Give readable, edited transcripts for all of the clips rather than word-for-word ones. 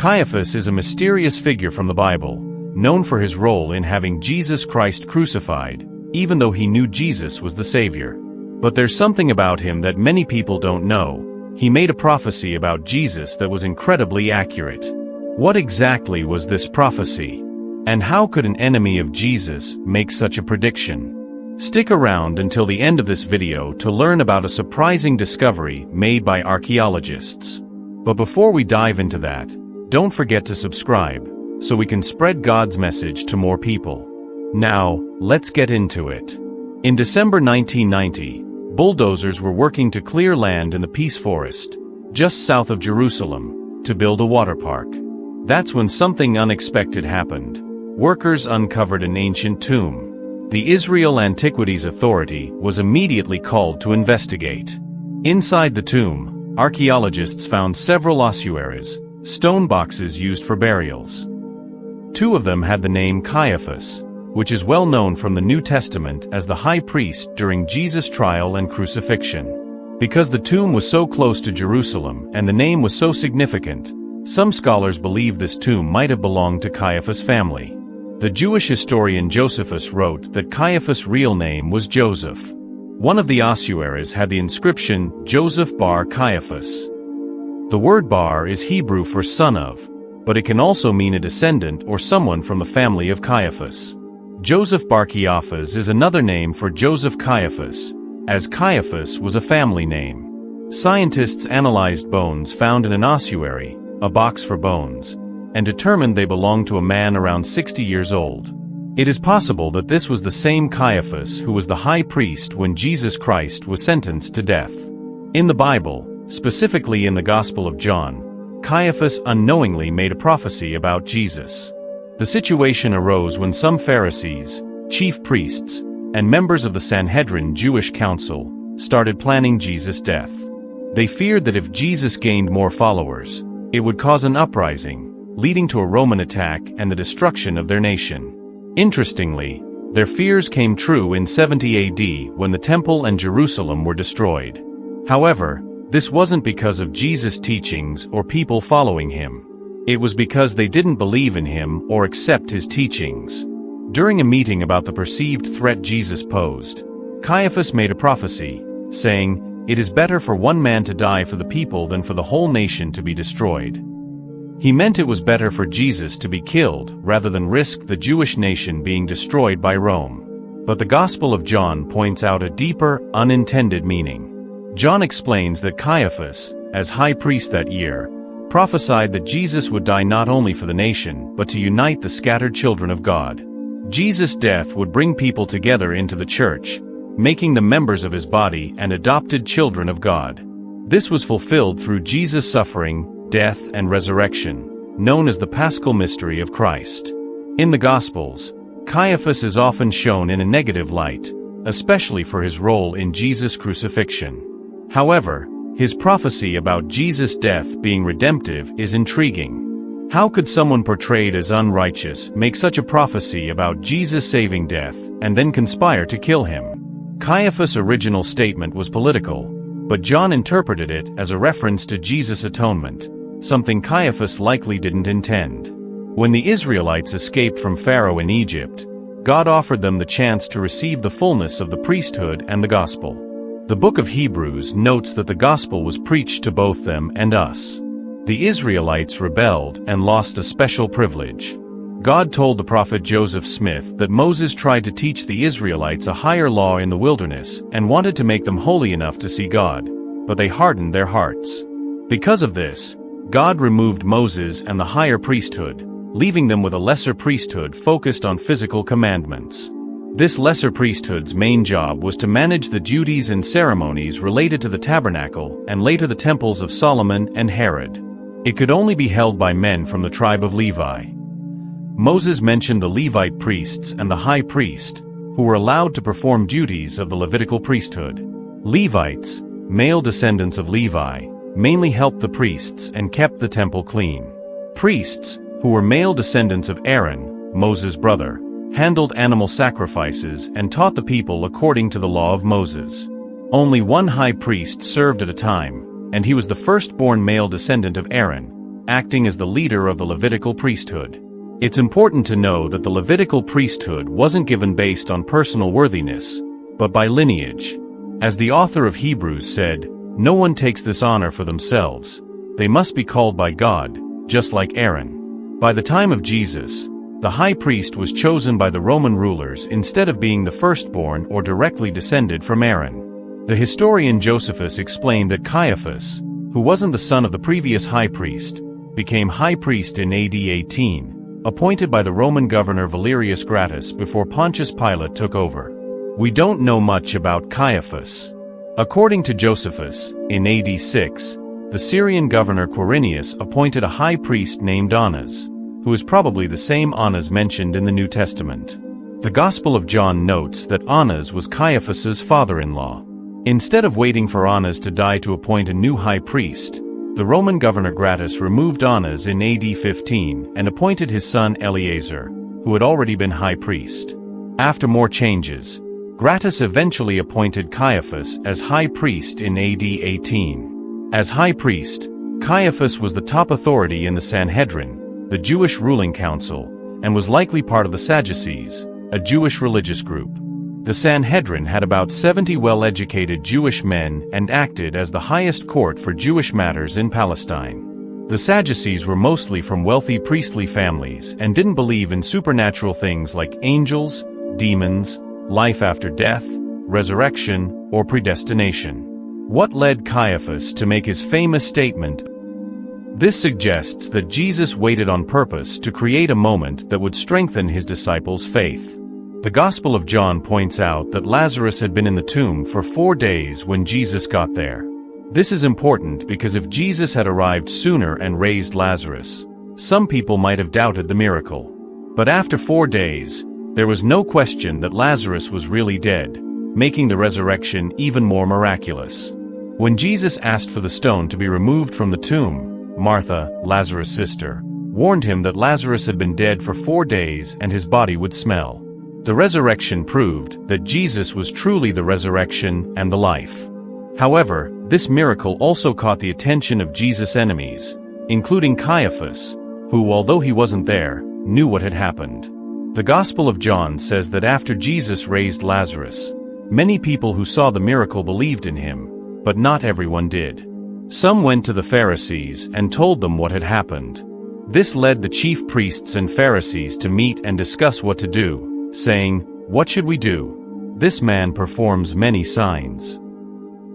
Caiaphas is a mysterious figure from the Bible, known for his role in having Jesus Christ crucified, even though he knew Jesus was the Savior. But there's something about him that many people don't know. He made a prophecy about Jesus that was incredibly accurate. What exactly was this prophecy? And how could an enemy of Jesus make such a prediction? Stick around until the end of this video to learn about a surprising discovery made by archaeologists. But before we dive into that, don't forget to subscribe, so we can spread God's message to more people. Now, let's get into it. In December 1990, bulldozers were working to clear land in the Peace Forest, just south of Jerusalem, to build a water park. That's when something unexpected happened. Workers uncovered an ancient tomb. The Israel Antiquities Authority was immediately called to investigate. Inside the tomb, archaeologists found several ossuaries, stone boxes used for burials. Two of them had the name Caiaphas, which is well known from the New Testament as the high priest during Jesus' trial and crucifixion. Because the tomb was so close to Jerusalem and the name was so significant, some scholars believe this tomb might have belonged to Caiaphas' family. The Jewish historian Josephus wrote that Caiaphas' real name was Joseph. One of the ossuaries had the inscription Joseph bar Caiaphas. The word bar is Hebrew for son of, but it can also mean a descendant or someone from the family of Caiaphas. Joseph bar Caiaphas is another name for Joseph Caiaphas, as Caiaphas was a family name. Scientists analyzed bones found in an ossuary, a box for bones, and determined they belonged to a man around 60 years old. It is possible that this was the same Caiaphas who was the high priest when Jesus Christ was sentenced to death. In the Bible, specifically in the Gospel of John, Caiaphas unknowingly made a prophecy about Jesus. The situation arose when some Pharisees, chief priests, and members of the Sanhedrin Jewish council started planning Jesus' death. They feared that if Jesus gained more followers, it would cause an uprising, leading to a Roman attack and the destruction of their nation. Interestingly, their fears came true in 70 AD when the Temple and Jerusalem were destroyed. However, this wasn't because of Jesus' teachings or people following him. It was because they didn't believe in him or accept his teachings. During a meeting about the perceived threat Jesus posed, Caiaphas made a prophecy, saying, "It is better for one man to die for the people than for the whole nation to be destroyed." He meant it was better for Jesus to be killed rather than risk the Jewish nation being destroyed by Rome. But the Gospel of John points out a deeper, unintended meaning. John explains that Caiaphas, as high priest that year, prophesied that Jesus would die not only for the nation but to unite the scattered children of God. Jesus' death would bring people together into the church, making them members of his body and adopted children of God. This was fulfilled through Jesus' suffering, death, and resurrection, known as the Paschal mystery of Christ. In the Gospels, Caiaphas is often shown in a negative light, especially for his role in Jesus' crucifixion. However, his prophecy about Jesus' death being redemptive is intriguing. How could someone portrayed as unrighteous make such a prophecy about Jesus saving death and then conspire to kill him? Caiaphas' original statement was political, but John interpreted it as a reference to Jesus' atonement, something Caiaphas likely didn't intend. When the Israelites escaped from Pharaoh in Egypt, God offered them the chance to receive the fullness of the priesthood and the gospel. The book of Hebrews notes that the gospel was preached to both them and us. The Israelites rebelled and lost a special privilege. God told the prophet Joseph Smith that Moses tried to teach the Israelites a higher law in the wilderness and wanted to make them holy enough to see God, but they hardened their hearts. Because of this, God removed Moses and the higher priesthood, leaving them with a lesser priesthood focused on physical commandments. This lesser priesthood's main job was to manage the duties and ceremonies related to the tabernacle and later the temples of Solomon and Herod. It could only be held by men from the tribe of Levi. Moses mentioned the Levite priests and the high priest, who were allowed to perform duties of the Levitical priesthood. Levites, male descendants of Levi, mainly helped the priests and kept the temple clean. Priests, who were male descendants of Aaron, Moses' brother, handled animal sacrifices and taught the people according to the law of Moses. Only one high priest served at a time, and he was the firstborn male descendant of Aaron, acting as the leader of the Levitical priesthood. It's important to know that the Levitical priesthood wasn't given based on personal worthiness, but by lineage. As the author of Hebrews said, no one takes this honor for themselves. They must be called by God, just like Aaron. By the time of Jesus, the high priest was chosen by the Roman rulers instead of being the firstborn or directly descended from Aaron. The historian Josephus explained that Caiaphas, who wasn't the son of the previous high priest, became high priest in AD 18, appointed by the Roman governor Valerius Gratus before Pontius Pilate took over. We don't know much about Caiaphas. According to Josephus, in AD 6, the Syrian governor Quirinius appointed a high priest named Annas, who is probably the same Annas mentioned in the New Testament. The Gospel of John notes that Annas was Caiaphas's father-in-law. Instead of waiting for Annas to die to appoint a new high priest, the Roman governor Gratus removed Annas in AD 15 and appointed his son Eleazar, who had already been high priest. After more changes, Gratus eventually appointed Caiaphas as high priest in AD 18. As high priest, Caiaphas was the top authority in the Sanhedrin, the Jewish ruling council, and was likely part of the Sadducees, a Jewish religious group. The Sanhedrin had about 70 well-educated Jewish men and acted as the highest court for Jewish matters in Palestine. The Sadducees were mostly from wealthy priestly families and didn't believe in supernatural things like angels, demons, life after death, resurrection, or predestination. What led Caiaphas to make his famous statement? This suggests that Jesus waited on purpose to create a moment that would strengthen his disciples' faith. The Gospel of John points out that Lazarus had been in the tomb for 4 days when Jesus got there. This is important because if Jesus had arrived sooner and raised Lazarus, some people might have doubted the miracle. But after 4 days, there was no question that Lazarus was really dead, making the resurrection even more miraculous. When Jesus asked for the stone to be removed from the tomb, Martha, Lazarus' sister, warned him that Lazarus had been dead for 4 days and his body would smell. The resurrection proved that Jesus was truly the resurrection and the life. However, this miracle also caught the attention of Jesus' enemies, including Caiaphas, who, although he wasn't there, knew what had happened. The Gospel of John says that after Jesus raised Lazarus, many people who saw the miracle believed in him, but not everyone did. Some went to the Pharisees and told them what had happened. This led the chief priests and Pharisees to meet and discuss what to do, saying, "What should we do? This man performs many signs."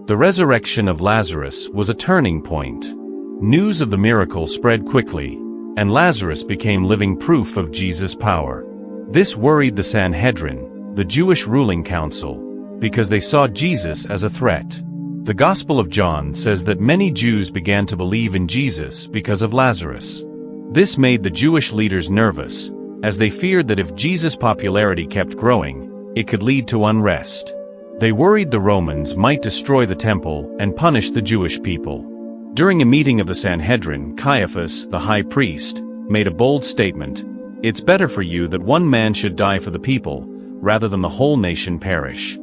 The resurrection of Lazarus was a turning point. News of the miracle spread quickly, and Lazarus became living proof of Jesus' power. This worried the Sanhedrin, the Jewish ruling council, because they saw Jesus as a threat. The Gospel of John says that many Jews began to believe in Jesus because of Lazarus. This made the Jewish leaders nervous, as they feared that if Jesus' popularity kept growing, it could lead to unrest. They worried the Romans might destroy the temple and punish the Jewish people. During a meeting of the Sanhedrin, Caiaphas, the high priest, made a bold statement: "It's better for you that one man should die for the people, rather than the whole nation perish."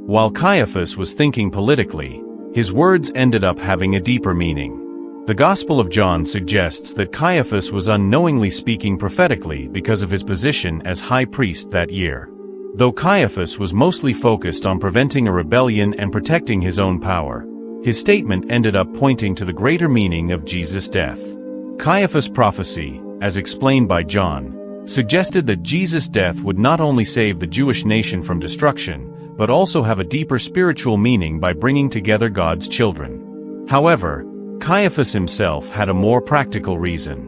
While Caiaphas was thinking politically, his words ended up having a deeper meaning. The Gospel of John suggests that Caiaphas was unknowingly speaking prophetically because of his position as high priest that year. Though Caiaphas was mostly focused on preventing a rebellion and protecting his own power, his statement ended up pointing to the greater meaning of Jesus' death. Caiaphas' prophecy, as explained by John, suggested that Jesus' death would not only save the Jewish nation from destruction, but also have a deeper spiritual meaning by bringing together God's children. However, Caiaphas himself had a more practical reason.